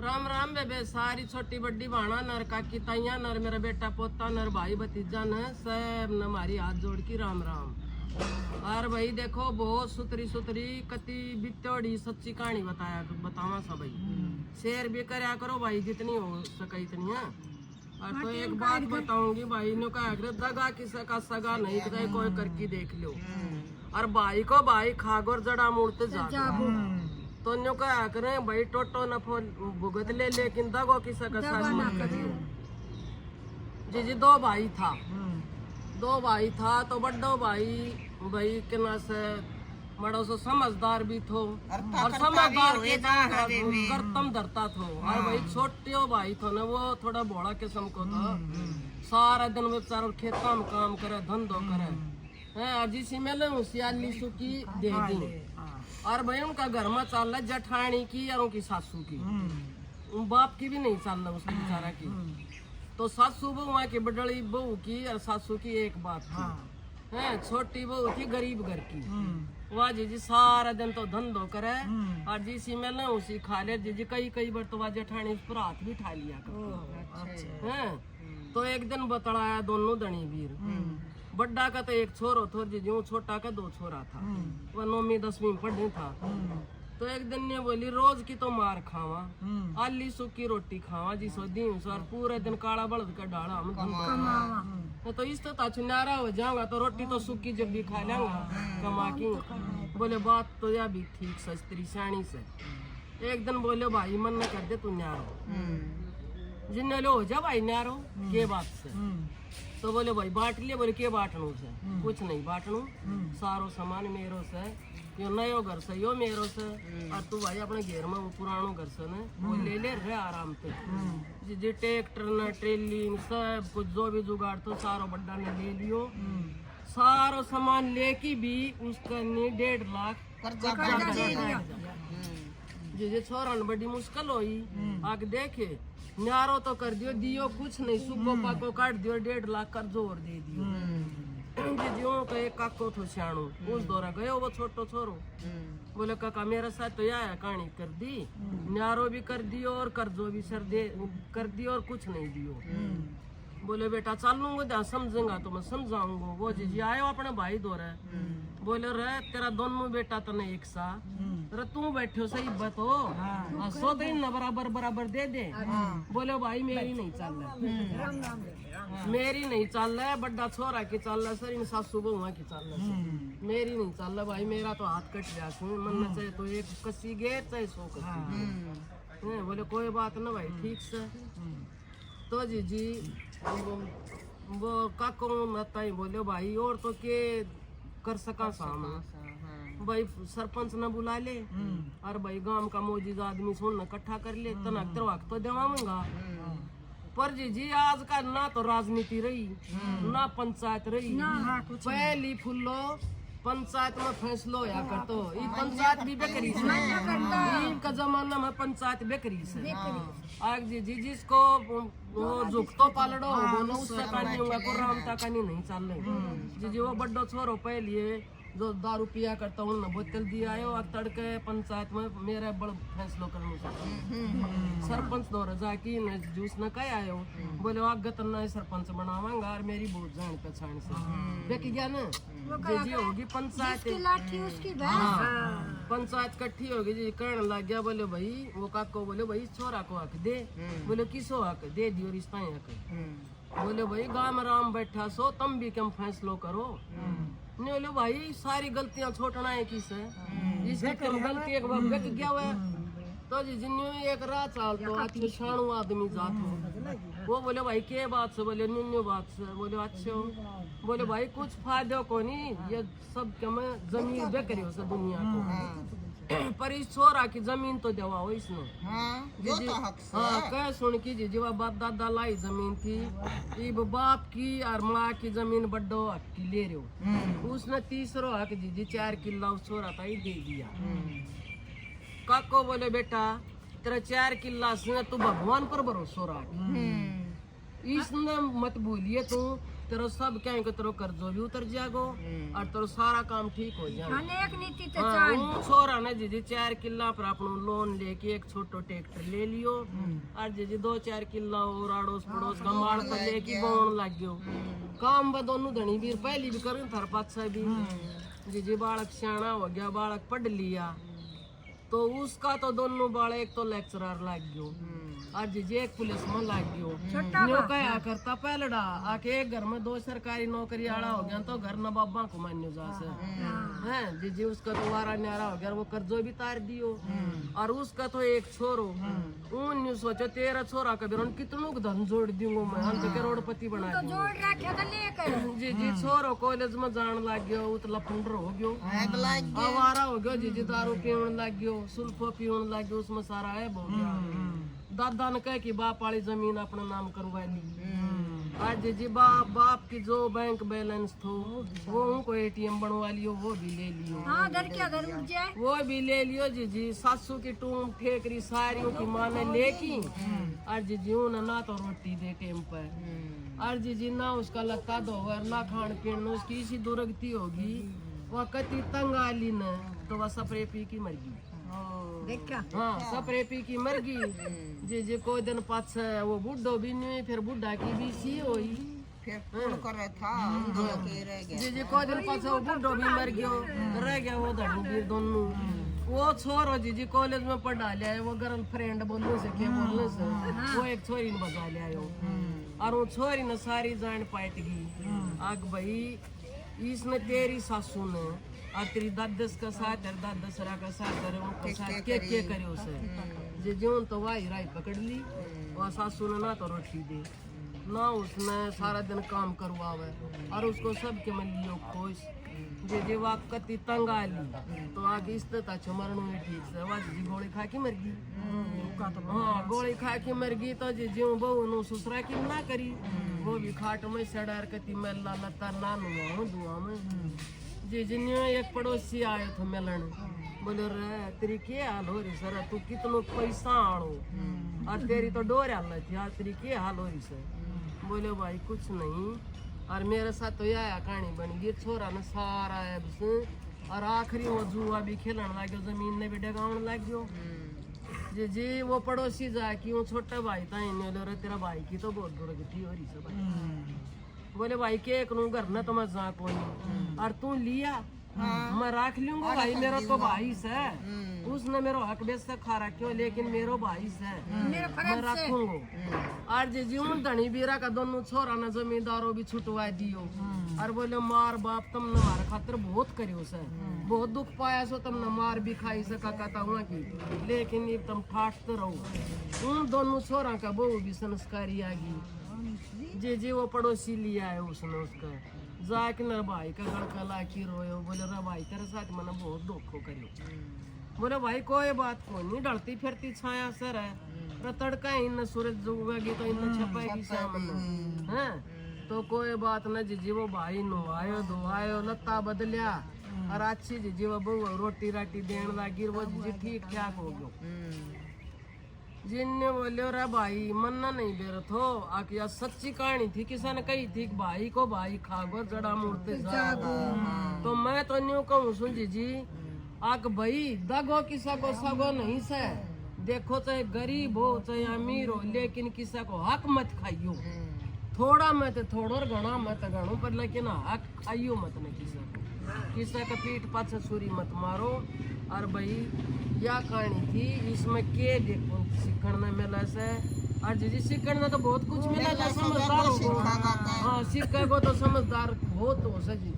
राम राम बेबे सारी छोटी बड़ी भाणा नर काकी ताइया नर मेरा बेटा पोता नर भाई भतीजा न सब न हमारी हाथ जोड़ की राम राम। और भाई देखो बहुत सुतरी सुतरी कति बितौड़ी सच्ची कहानी बतावा सा भाई। शेयर भी करया करो भाई जितनी हो सके इतनी है। और तो एक बात बताऊंगी भाई ने कहा दगा किसी का सगा नहीं कहे कोई करके देख लो। और भाई को भाई खागोर जड़ा मुड़ते जा तो न्यू कहा करें भाई टोटो नफो भुगत ले लेकिन दगो किसी का साथ मत करियो। जी जी दो भाई था तो बड्डो भाई के ना से बड़ो सो समझदार भी थो और समझदार के करतम धरता थो। और भाई छोटियो भाई थो ना वो थोड़ा बोड़ा किस्म को था। सारा दिन बेचारा खेता में काम करे धंधो करे है। जिसी में ले सियाली सुकी दे दी। और भाई उनका घर में चल रहा जठानी की और उनकी सासू की बाप की भी नहीं चल रहा उसकी बेचारा की। तो सासू बहू की बड़ी बहू की और सासू की एक बात थी है। छोटी बहू थी गरीब घर की। वह जी सारा दिन तो धंधो करे और जिसी में ना उसी खा ले जी कई बार तो वह जेठानी पर हाथ भी ठा लिया है। तो एक दिन बतलाया दोनों दणी वीर बड्डा का तो एक छोरो थो जो छोटा का दो छोरा था। वह 9वीं 10वीं में पढ़ी था। तो एक दिन ने बोली रोज की तो मार खावा आली सूखी रोटी खावा जी सो दी और पूरे दिन काला बल्द का डाला हम तो इस तो चुनारा हो जाऊंगा तो रोटी तो सूखी जब भी खा लेंगा कमा की। बोले बात तो या भी ठीक सस्त्री शानी से। एक दिन बोले भाई मन न कर दे तू न्यारो जिन्ने लो हो जा भाई न्यारो के बात से। तो बोले भाई बांट लिया। बोले के बांटनू से कुछ नहीं बांटनू सारो सामान मेरो से यो नयो घर से यो मेरो से। और तू भाई अपने घेर में पुरानो घर से ने वो ले रहे आराम से जी ट्रैक्टर न ट्रेली सब कुछ जो भी जुगाड़ तो सारो बड्डा ने ले लियो। सारो सामान लेके भी उसका ने 1.5 लाख जी छोरा ने बड़ी मुश्किल हुई आगे देखे न्यारो तो कर दियो कुछ नहीं सुबह पाको काट दियो 1.5 लाख कर जोर दे दियो। जी का एक काको थो सियाणो उस दौरा गयो वो छोटो छोरो। बोले काका मेरे साथ तो यह कहानी कर दी न्यारो भी कर दियो और कर्जो भी सर दे कर दियो और कुछ नहीं दियो। बोले बेटा चलूंगा समझेगा तो मैं समझाऊंगा। वो जी आयो अपने भाई दौरे बोले रे तेरा दोनों बेटा तो नहीं एक सा रे तू बैठो सही बतो सो तो न बराबर दे दे। बोले भाई मेरी नहीं चल रहा मेरी नहीं चल रहा है बड्डा छोरा की चल रहा सर इन सासू बहुआ की चल रहा मेरी नहीं चल रहा भाई मेरा तो हाथ कट गया मन चाहे तो एक कसी गे चाहे 100 कसी। बोले कोई बात ना भाई ठीक से। तो जी वो काको मत बोले भाई और तो के कर सका सामने भाई सरपंच न बुला ले और भाई गांव का मौजूद आदमी सुन इकट्ठा कर ले तनक तरवाक तो देवाऊंगा। पर जी आज का ना तो राजनीति रही ना पंचायत रही पहली फुल्लो पंचायत में फैसलो या कर तो ये पंचायत भी बेकरी से का जमाना में पंचायत बेकरी से आज जी जिसको वो झुकतो पालड़ो बोलो उसका कानी होगा को रामता कानी नहीं चल रही जी वो बड्डो छोरो पहले जो दारू पिया करता हूँ न बोतल दिया है और तड़के पंचायत में मेरे बड़ फैसलो करने से सरपंच दौरा जाके न जूस न कह आयो। बोले आगत न सरपंच बनावांगा और मेरी बहुत जान पहचान से देखी गया ना जी होगी पंचायत पंचायत कट्ठी होगी जी करने लग गया। बोले भाई वो काको बोले भाई छोरा को हक दे। बोले किसो हक दे दियो रिश्ता हक। बोले भाई गाँव में राम बैठा सो तुम भी कम फैसलो करो। नहीं बोले भाई सारी गलतियां छोड़ना है किसे इसकी गलती एक बार बेच गया हुआ तो जी जिन्होंने एक राह चाल तो अच्छे शाणु आदमी जात हो वो बोले भाई के बात से बोले निन्नु बात से। बोले अच्छे बोले भाई कुछ फायदे को नहीं ये सब के मैं जमीन बेकरी हो से दुनिया को पर इस छोरा की जमीन तो देवा हो इसने कह सुन की जी बाप दादा लाई जमीन थी इब बाप की और माँ की जमीन बड्डो हक की ले रहे हो उसने तीसरो हक जी 4 किला उस छोरा था दे दिया। काको बोले बेटा तेरा 4 किला से तू भगवान पर भरोसा रख इसने मत बोलिए तू तेरो सब क्या है कि तेरो कर्जो भी उतर जाएगो और तेरो सारा काम ठीक हो जाए। अनेक नीति ते हाँ, चाल वो छोरा ने जीजी 4 किला पर अपनो लोन लेके एक छोटो ट्रैक्टर ले लियो और जीजी 2-4 किला और आड़ोस पड़ोस का माड़ पर लेके बोन लग गयो। काम बा दोनों धनी बीर पहली भी करूं थर पाछा भी जीजी बालक सियाना हो गया, बालक पढ़ लिया तो उसका तो दोनों बालक एक तो लेक्चरर लग गयो और जीजी एक पुलिस में लग गयो। न्यो क्या करता पहलड़ा आके एक घर में 2 सरकारी नौकरी आड़ा हो गया तो घर न बाबा को मान्यो जा से हैं जीजी उसका तो वारा न्यारा हो गया वो कर्जो भी तार दियो और उसका तो एक छोरो उन न्यू सोचो 13 छोरा कभी उन कितनों धन जोड़ दूंगा मैं हम तो करोड़पति बना दूंगा जोड़ रखे तो लेकर जी छोरो कॉलेज में जान लग गयो उतला फंडर हो गयो आवारा हो गयो जी दारू पीवन लग गयो सुल्फो पीवन लग गयो उसमें सारा है हो गया। दादा ने कह कि बाप वाली जमीन अपना नाम करवा ली आज जी बाप की जो बैंक बैलेंस थो वो उनको एटीएम बनवा लियो वो भी ले लियो। हाँ घर क्या घर उठ जाए वो भी ले लियो जी सासू की टूम ठेकरी सारी की माँ ने लेकी और जी उन्हें ना तो रोटी दे टेम पर और जी ना उसका लगता धोवर ना खान पीन उसकी इसी दुर्गति होगी वह कति तंग आली न तो वह सपरे पी की मर गई। देखा हाँ सपरे पी की मर गई जी कोई दिन पाछ वो बुढ़ो भी नहीं फिर बुढ़ा की भी सी हुई जी कोई दिन पाछ वो बुढ़ो भी मर गयो रह गया वो धड़ी दोनों वो छोरो जी कॉलेज में पढ़ा लिया है वो गर्लफ्रेंड बोलने से क्या बोलने से वो एक छोरी ने बजा लिया और वो छोरी ने सारी जान पाट गई आग भाई इसने तेरी सासू ने और तेरी दादस का साथ तेरे दादसरा का साथ तेरे उनका साथ क्या करे उसे जे जीवन तो वाही राई पकड़ ली और सासू ने ना तो रोटी दे ना उसने सारा दिन काम करवावे और उसको सबके मन लियो खुश जे वाह कति तंग आली तो आगे इस तरह चमरण में ठीक से वाह जी गोली खा के मर गई। हाँ गोली खा के मर गई तो जी ज्यों बहू नु ससुरा की ना करी वो भी खाट में सड़ार कति मेला लता नानू दुआ में जी जिन्हों एक पड़ोसी आयो तो मिलन बोले रे तेरी क्या हाल हो रही सर तू कितनो पैसा आड़ो और तेरी तो डोर हाल थी यार तेरी क्या हाल हो रही सर बोले भाई कुछ नहीं और मेरे साथ तो यह कहानी बनी ये छोरा ने सारा है और आखिरी वो जुआ भी खेलन लग गयो जमीन ने भी डगावन लग गयो जी वो पड़ोसी जाके वो छोटा भाई था रे तेरा भाई की तो बहुत दुर्गति हो रही है भाई बोले भाई के एक घर न तो मैं जा कोई और तू लिया मैं रख लूंगा भाई मेरा तो भाई से उसने मेरा हक बेच से खा रखियो लेकिन मेरो भाई से मैं रखूंगा और जी उन धनी बीरा का दोनों छोरा न जमींदारों भी छुटवा दियो और बोले मार बाप तुमने हमारे खातिर बहुत करियो से बहुत दुख पाया सो तुमने मार भी खाई सका कहता हुआ की लेकिन ये तुम ठाटते रहो उन दोनों छोरा का बहू भी संस्कारी आ गई जी वो पड़ोसी लिया है उसने उसका जाके न भाई का गड़का ला की रोयो बोले रे भाई तेरे साथ मैंने बहुत दुख करियो बोले भाई कोई बात को नहीं डरती फिरती छाया सर है तड़का इन सूरज उगेगी तो इन छपेगी सामने हैं तो कोई बात न जी वो भाई नो आयो दो आयो लत्ता बदलिया और अच्छी जी वो बहू रोटी राटी देने लगी वो जी ठीक ठाक हो गयो जिनने बोले रे भाई मन्ना नहीं बेरत हो आखिया सच्ची कहानी थी किसी ने कही थी भाई को भाई खागो जड़ा मूर्ति जागो तो मैं तो न्यू कहूँ सुन जी आग भाई दगो किसा को सगो नहीं से देखो चाहे गरीब हो चाहे अमीर हो लेकिन किसा को हक मत खाइयो थोड़ा मत थोड़ो और घना मत घणो पर लेकिन हक खाइयो मत न किसा का पीठ पाछे छुरी मत मारो और भाई यह कहानी थी इसमें के देखो सीखने मिला से और जी सीखने तो बहुत कुछ मिला था समझदार हो हाँ सीखेगो तो समझदार हो तो सजी जी।